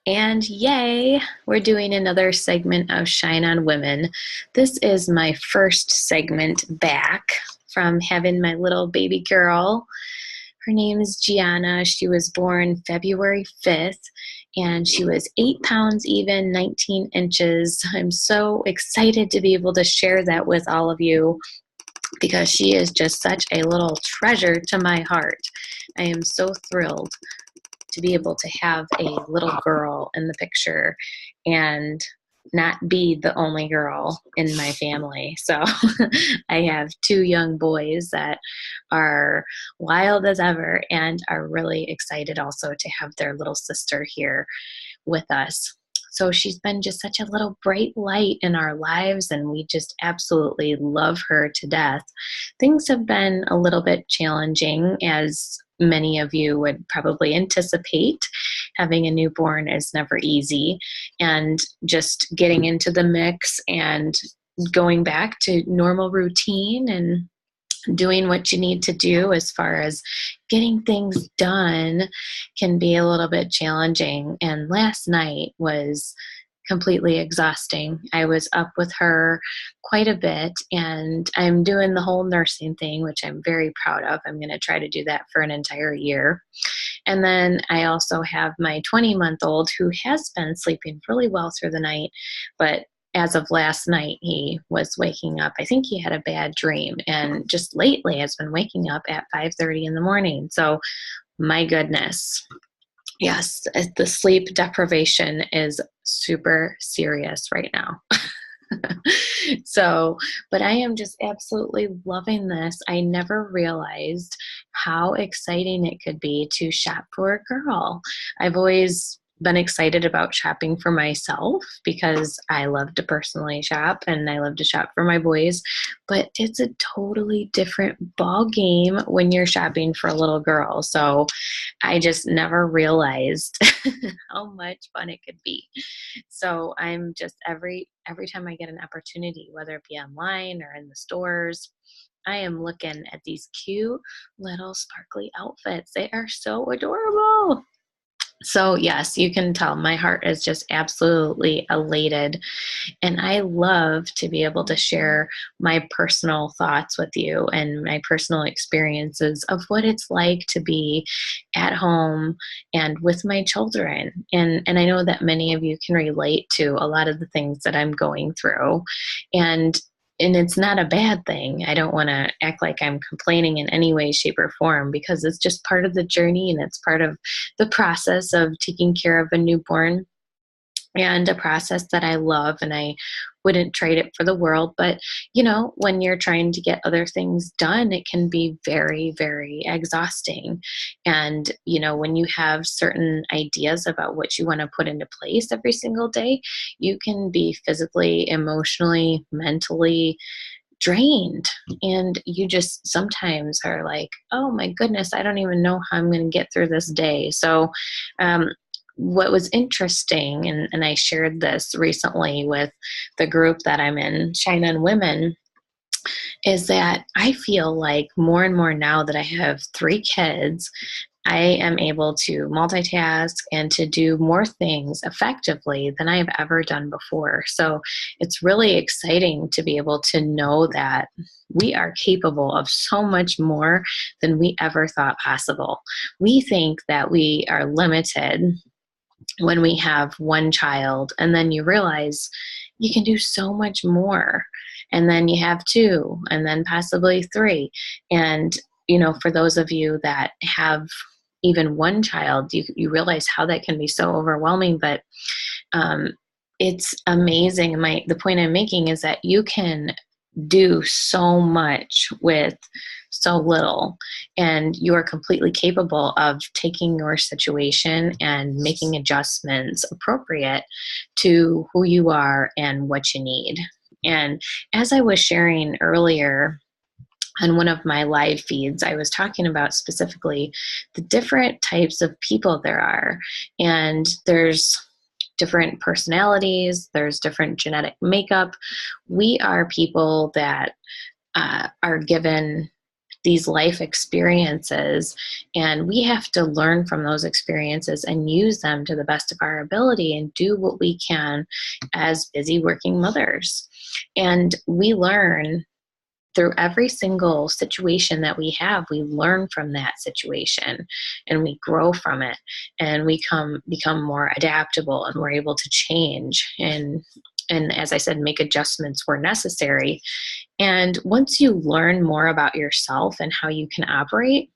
And yay, we're doing another segment of Shine on Women. This is my first segment back from having my little baby girl. Her name is Gianna. She was born February 5th and she was 8 pounds even, 19 inches. I'm so excited to be able to share that with all of you because she is just such a little treasure to my heart. I am so thrilled to be able to have a little girl in the picture and not be the only girl in my family. So I have two young boys that are wild as ever and are really excited also to have their little sister here with us. So she's been just such a little bright light in our lives, and we just absolutely love her to death. Things have been a little bit challenging, as many of you would probably anticipate. Having a newborn is never easy, and just getting into the mix and going back to normal routine and doing what you need to do as far as getting things done can be a little bit challenging. And last night was completely exhausting. I was up with her quite a bit, and I'm doing the whole nursing thing, which I'm very proud of. I'm going to try to do that for an entire year. And then I also have my 20-month-old who has been sleeping really well through the night, but as of last night, he was waking up. I think he had a bad dream, and just lately has been waking up at 5:30 in the morning. So my goodness. Yes, the sleep deprivation is super serious right now. So, but I am just absolutely loving this. I never realized how exciting it could be to shop for a girl. I've always been excited about shopping for myself because I love to personally shop and I love to shop for my boys, but it's a totally different ball game when you're shopping for a little girl. So I just never realized how much fun it could be. So I'm just every time I get an opportunity, whether it be online or in the stores, I am looking at these cute little sparkly outfits. They are so adorable. So yes, you can tell my heart is just absolutely elated. And I love to be able to share my personal thoughts with you and my personal experiences of what it's like to be at home and with my children. And I know that many of you can relate to a lot of the things that I'm going through. And and it's not a bad thing. I don't want to act like I'm complaining in any way, shape, or form because it's just part of the journey and it's part of the process of taking care of a newborn, and a process that I love and I wouldn't trade it for the world. But, when you're trying to get other things done, it can be very, very exhausting. And, when you have certain ideas about what you want to put into place every single day, you can be physically, emotionally, mentally drained. And you just sometimes are like, oh my goodness, I don't even know how I'm going to get through this day. So, what was interesting, and I shared this recently with the group that I'm in, Shine on Women, is that I feel like more and more now that I have 3 kids, I am able to multitask and to do more things effectively than I've ever done before. So it's really exciting to be able to know that we are capable of so much more than we ever thought possible. We think that we are limited when we have one child, and then you realize you can do so much more. And then you have 2, and then possibly 3. And, for those of you that have even one child, you realize how that can be so overwhelming. But it's amazing. The point I'm making is that you can do so much with so little, and you are completely capable of taking your situation and making adjustments appropriate to who you are and what you need. And as I was sharing earlier on one of my live feeds, I was talking about specifically the different types of people there are. And there's different personalities, there's different genetic makeup. We are people that are given these life experiences, and we have to learn from those experiences and use them to the best of our ability and do what we can as busy working mothers. And we learn through every single situation that we have. We learn from that situation and we grow from it, and we become more adaptable, and we're able to change and as I said, make adjustments where necessary. And once you learn more about yourself and how you can operate,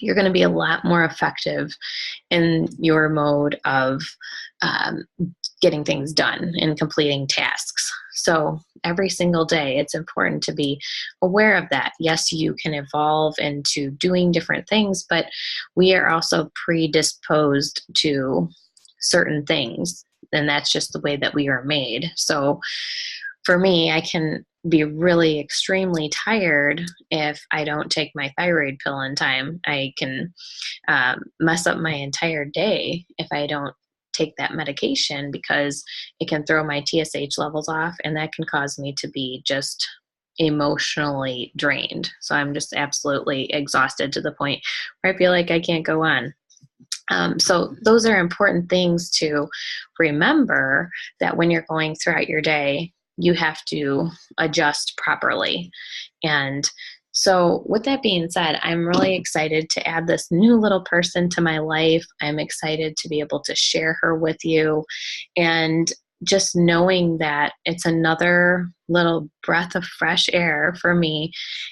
you're going to be a lot more effective in your mode of getting things done and completing tasks. So every single day, it's important to be aware of that. Yes, you can evolve into doing different things, but we are also predisposed to certain things, and that's just the way that we are made. So for me, I can be really extremely tired if I don't take my thyroid pill in time. I can mess up my entire day if I don't take that medication, because it can throw my TSH levels off, and that can cause me to be just emotionally drained. So I'm just absolutely exhausted to the point where I feel like I can't go on. So those are important things to remember, that when you're going throughout your day, you have to adjust properly. And so with that being said, I'm really excited to add this new little person to my life. I'm excited to be able to share her with you, and just knowing that it's another little breath of fresh air for me,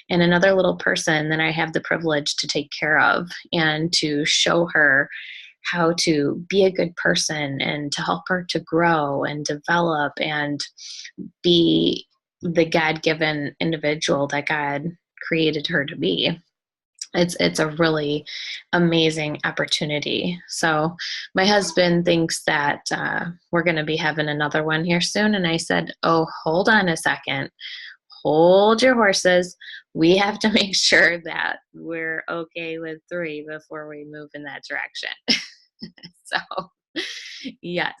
and another little person that I have the privilege to take care of, and to show her how to be a good person, and to help her to grow and develop and be the God-given individual that God created her to be. It's a really amazing opportunity. So my husband thinks that we're going to be having another one here soon. And I said, oh, hold on a second. Hold your horses. We have to make sure that we're okay with 3 before we move in that direction. So yes,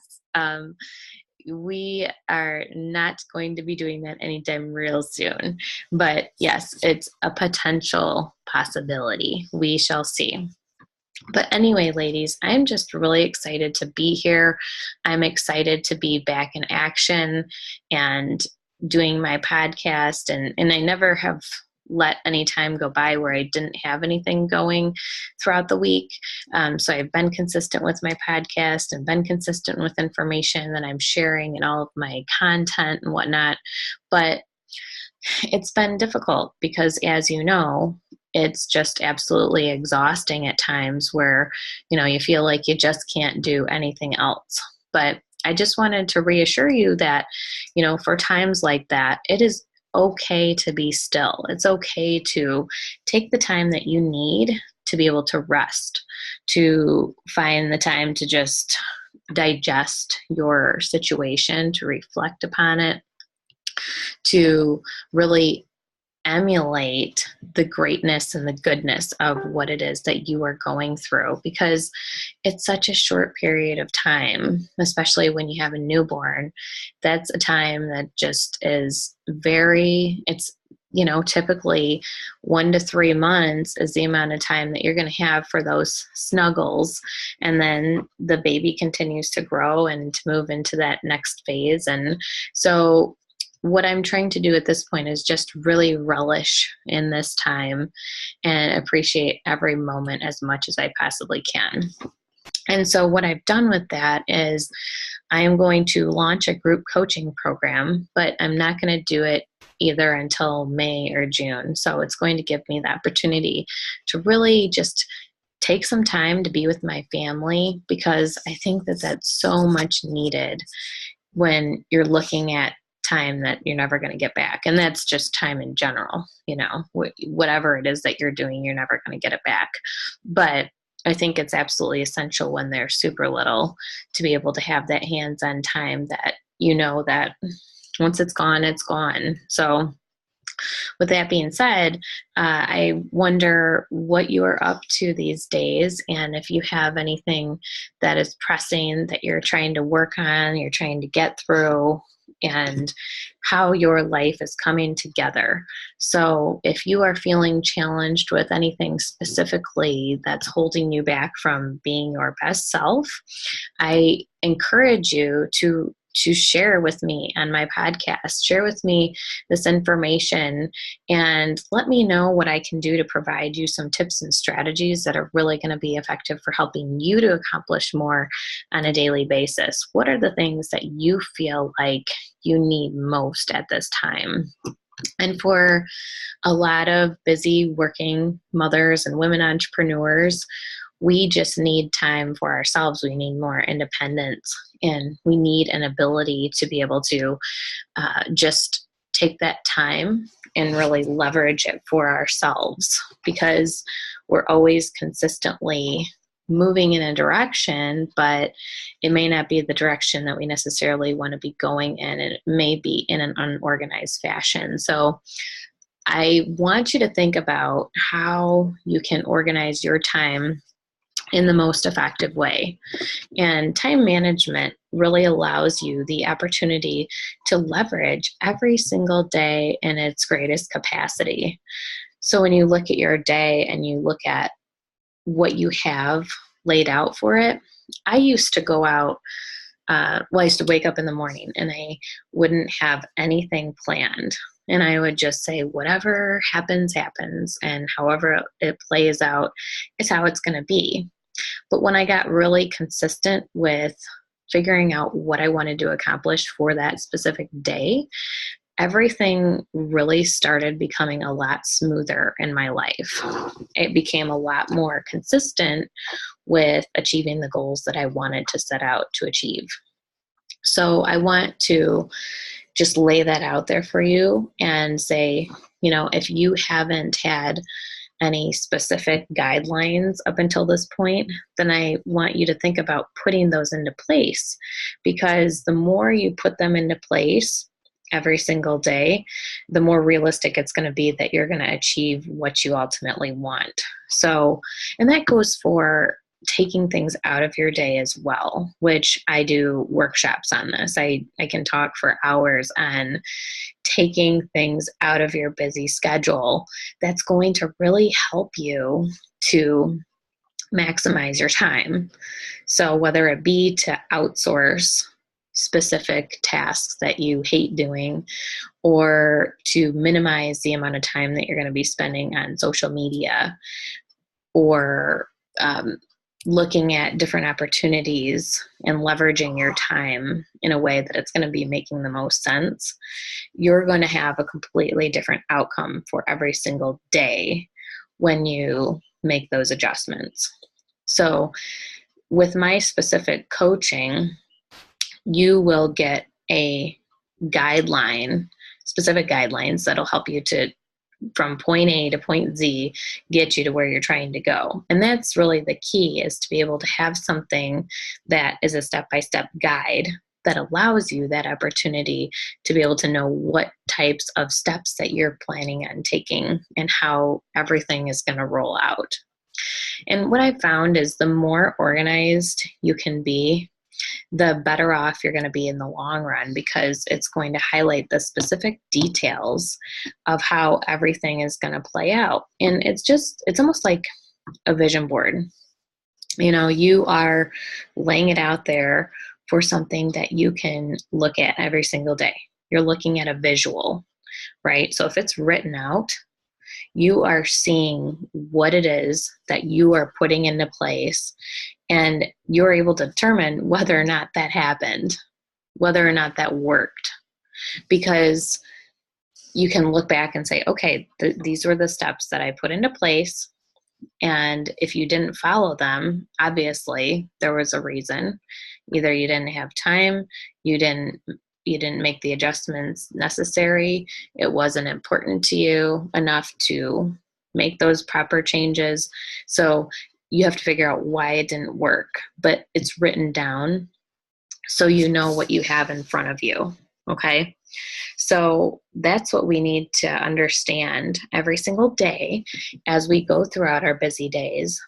we are not going to be doing that anytime real soon. But yes, it's a potential possibility. We shall see. But anyway, ladies, I'm just really excited to be here. I'm excited to be back in action and doing my podcast. And I never have let any time go by where I didn't have anything going throughout the week. So I've been consistent with my podcast and been consistent with information that I'm sharing and all of my content and whatnot. But it's been difficult because, as you know, it's just absolutely exhausting at times where, you feel like you just can't do anything else. But I just wanted to reassure you that, for times like that, it is okay to be still. It's okay to take the time that you need to be able to rest, to find the time to just digest your situation, to reflect upon it, to really emulate the greatness and the goodness of what it is that you are going through, because it's such a short period of time, especially when you have a newborn. That's a time that just is typically 1 to 3 months is the amount of time that you're going to have for those snuggles. And then the baby continues to grow and to move into that next phase. And so what I'm trying to do at this point is just really relish in this time and appreciate every moment as much as I possibly can. And so what I've done with that is I am going to launch a group coaching program, but I'm not going to do it either until May or June. So it's going to give me the opportunity to really just take some time to be with my family, because I think that that's so much needed when you're looking at time that you're never going to get back. And that's just time in general, whatever it is that you're doing, you're never going to get it back. But I think it's absolutely essential when they're super little to be able to have that hands-on time that that once it's gone, it's gone. So with that being said, I wonder what you are up to these days, and if you have anything that is pressing that you're trying to work on, you're trying to get through, and how your life is coming together. So if you are feeling challenged with anything specifically that's holding you back from being your best self, I encourage you to share with me on my podcast, share with me this information, and let me know what I can do to provide you some tips and strategies that are really going to be effective for helping you to accomplish more on a daily basis. What are the things that you feel like you need most at this time? And for a lot of busy working mothers and women entrepreneurs, we just need time for ourselves. We need more independence, and we need an ability to be able to just take that time and really leverage it for ourselves, because we're always consistently moving in a direction, but it may not be the direction that we necessarily want to be going in, and it may be in an unorganized fashion. So I want you to think about how you can organize your time in the most effective way. And time management really allows you the opportunity to leverage every single day in its greatest capacity. So when you look at your day and you look at what you have laid out for it, I used to go out, I used to wake up in the morning and I wouldn't have anything planned. And I would just say, whatever happens, happens. And however it plays out is how it's going to be. But when I got really consistent with figuring out what I wanted to accomplish for that specific day, everything really started becoming a lot smoother in my life. It became a lot more consistent with achieving the goals that I wanted to set out to achieve. So I want to just lay that out there for you and say, if you haven't had any specific guidelines up until this point, then I want you to think about putting those into place, because the more you put them into place every single day, the more realistic it's going to be that you're going to achieve what you ultimately want. So, and that goes for taking things out of your day as well, which I do workshops on this. I can talk for hours on taking things out of your busy schedule that's going to really help you to maximize your time. So whether it be to outsource specific tasks that you hate doing, or to minimize the amount of time that you're going to be spending on social media, or looking at different opportunities and leveraging your time in a way that it's going to be making the most sense, you're going to have a completely different outcome for every single day when you make those adjustments. So with my specific coaching, you will get a guideline, specific guidelines that'll help you to, from point A to point Z, get you to where you're trying to go. And that's really the key, is to be able to have something that is a step-by-step guide that allows you that opportunity to be able to know what types of steps that you're planning on taking and how everything is going to roll out. And what I found is the more organized you can be, the better off you're going to be in the long run, because it's going to highlight the specific details of how everything is going to play out. And it's almost like a vision board. You are laying it out there for something that you can look at every single day. You're looking at a visual, right? So if it's written out, you are seeing what it is that you are putting into place, and you're able to determine whether or not that happened, whether or not that worked, because you can look back and say, okay, these were the steps that I put into place. And if you didn't follow them, obviously there was a reason. Either you didn't have time, you didn't make the adjustments necessary, it wasn't important to you enough to make those proper changes. So you have to figure out why it didn't work, but it's written down so you know what you have in front of you. Okay. So that's what we need to understand every single day as we go throughout our busy days,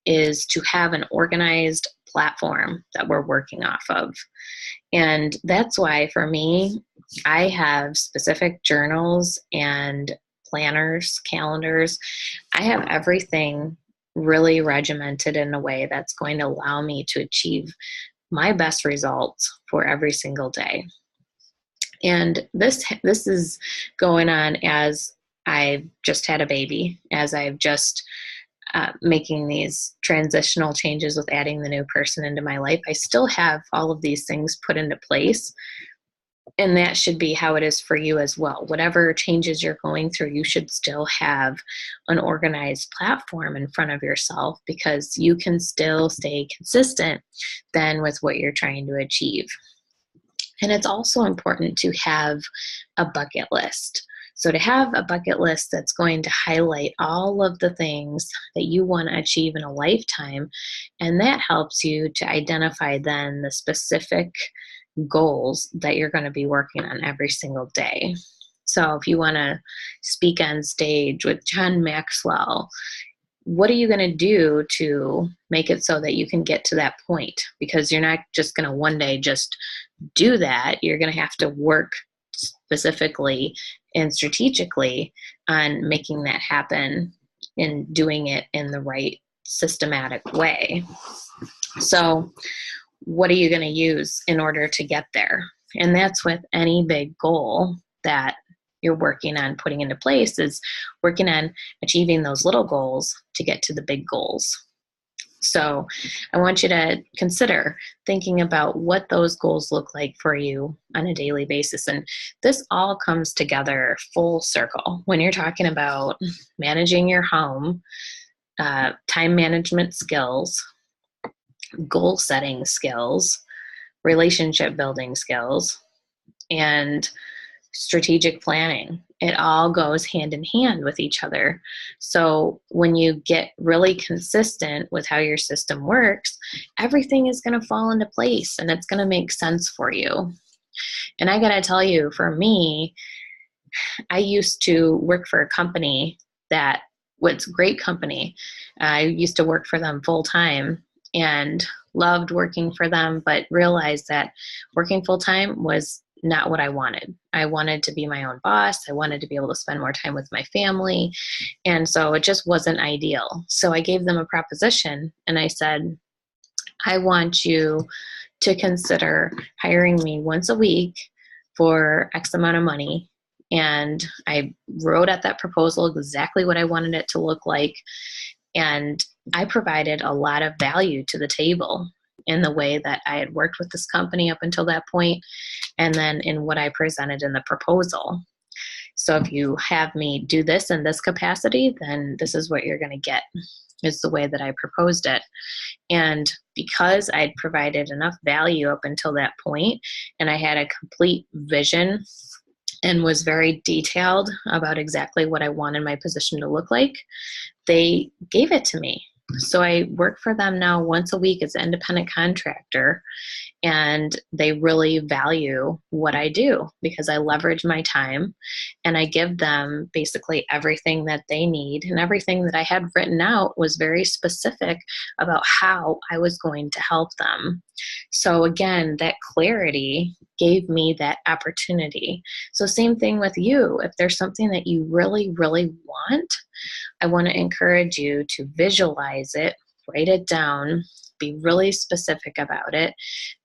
is to have an organized platform that we're working off of. And that's why, for me, I have specific journals and planners, calendars. I have everything really regimented in a way that's going to allow me to achieve my best results for every single day. And this is going on as I've just had a baby, as I've just making these transitional changes with adding the new person into my life. I still have all of these things put into place. And that should be how it is for you as well. Whatever changes you're going through, you should still have an organized platform in front of yourself, because you can still stay consistent then with what you're trying to achieve. And it's also important to have a bucket list. So to have a bucket list that's going to highlight all of the things that you want to achieve in a lifetime, and that helps you to identify then the specific goals that you're going to be working on every single day. So if you want to speak on stage with John Maxwell, what are you going to do to make it so that you can get to that point? Because you're not just going to one day just do that. You're going to have to work specifically and strategically on making that happen and doing it in the right systematic way. So what are you going to use in order to get there? And that's with any big goal that you're working on putting into place, is working on achieving those little goals to get to the big goals. So I want you to consider thinking about what those goals look like for you on a daily basis. And this all comes together full circle when you're talking about managing your home, time management skills, goal setting skills, relationship building skills, and strategic planning. It all goes hand in hand with each other. So when you get really consistent with how your system works, everything is going to fall into place and it's going to make sense for you. And I got to tell you, for me, I used to work for a company that was a great company. I used to work for them full time and loved working for them, but realized that working full time was not what I wanted. I wanted to be my own boss. I wanted to be able to spend more time with my family. And so it just wasn't ideal. So I gave them a proposition and I said, I want you to consider hiring me once a week for X amount of money. And I wrote at that proposal exactly what I wanted it to look like. And I provided a lot of value to the table in the way that I had worked with this company up until that point, and then in what I presented in the proposal. So if you have me do this in this capacity, then this is what you're going to get, is the way that I proposed it. And because I'd provided enough value up until that point, and I had a complete vision and was very detailed about exactly what I wanted my position to look like, they gave it to me. So I work for them now once a week as an independent contractor, and they really value what I do because I leverage my time and I give them basically everything that they need, and everything that I had written out was very specific about how I was going to help them. So again, that clarity gave me that opportunity. So same thing with you. If there's something that you really, really want, I want to encourage you to visualize it, write it down, be really specific about it,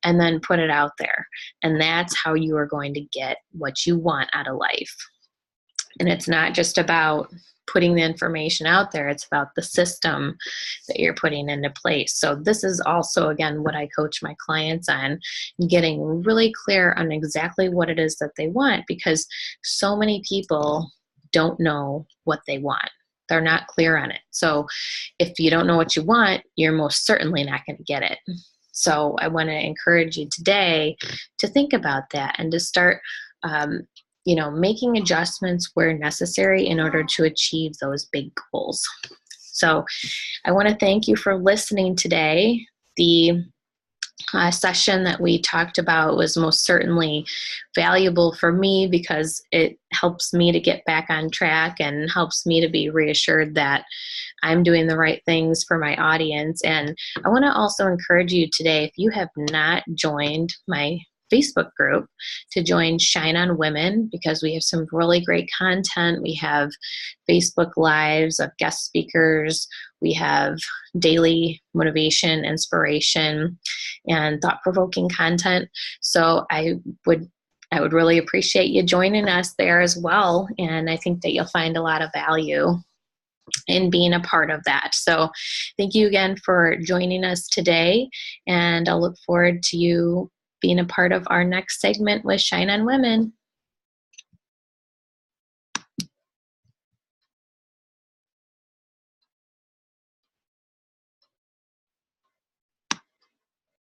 and then put it out there. And that's how you are going to get what you want out of life. And it's not just about putting the information out there, it's about the system that you're putting into place. So this is also, again, what I coach my clients on, getting really clear on exactly what it is that they want, because so many people don't know what they want. They're not clear on it. So if you don't know what you want, you're most certainly not going to get it. So I want to encourage you today to think about that and to start making adjustments where necessary in order to achieve those big goals. So I want to thank you for listening today. The session that we talked about was most certainly valuable for me because it helps me to get back on track and helps me to be reassured that I'm doing the right things for my audience. And I want to also encourage you today, if you have not joined my Facebook group to join Shine on Women, because we have some really great content. We have Facebook Lives of guest speakers. We have daily motivation, inspiration, and thought-provoking content. So I would really appreciate you joining us there as well. And I think that you'll find a lot of value in being a part of that. So thank you again for joining us today. And I'll look forward to you being a part of our next segment with Shine on Women.